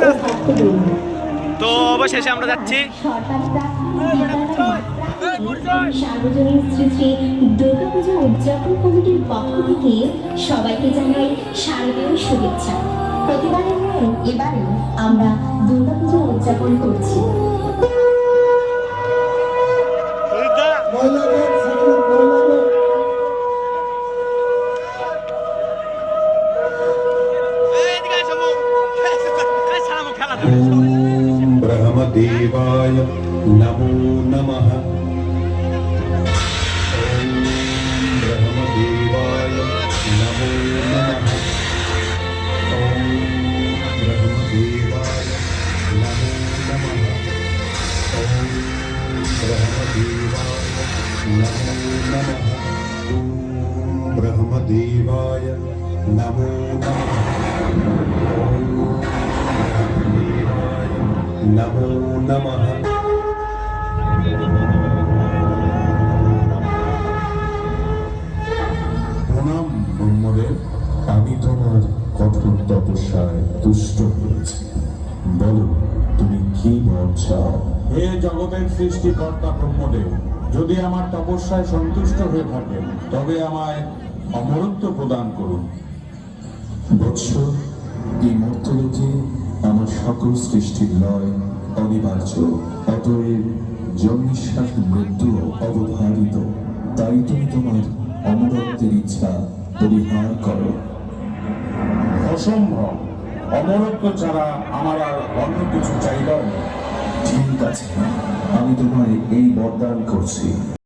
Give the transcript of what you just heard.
ও ভক্তবৃন্দ, তো অবশেষে আমরা যাচ্ছি সার্বজনীন শ্রী শ্রী দুর্গাপূজা উদযাপন কমিটির পক্ষ থেকে সবাইকে জানাই শারদীয় শুভেচ্ছা। প্রতিবারের ন্যায় এবারে আমরা দুর্গাপূজা উদযাপন করছি। ब्रह्मदेवाय नमो नमः। ओम ब्रह्मदेवाय नमो नमः। ओम ब्रह्मदेवाय नमो नमः। ओम ब्रह्मदेवाय नमो नमः। ओम ब्रह्मदेवाय नमो नमः। नमो नमः। প্রণাম ব্রহ্মদেব, আমি তোমার কঠোর তপস্যায় তুষ্ট হয়েছি। বলো, তুমি কি বর চাও? হে জগতের সৃষ্টিকর্তা ব্রহ্মদেব, যদি আমার তপস্যায় সন্তুষ্ট হয়ে থাকেন তবে আমায় অমরত্ব প্রদান করুন। বৎস, এই মর্তলোকে আমার সকল সৃষ্টির লয় অনিবার্য, অতএব জন্মিশ্বাস মৃত্যু অবধারিত। তাই তুমি তোমার অমরত্বের ইচ্ছা পরিহার করো। অসম্ভব, অমরত্ব ছাড়া আমার আর অন্য কিছু চাইবার নেই। ঠিক আছে, আমি তোমায় এই বরদান করছি।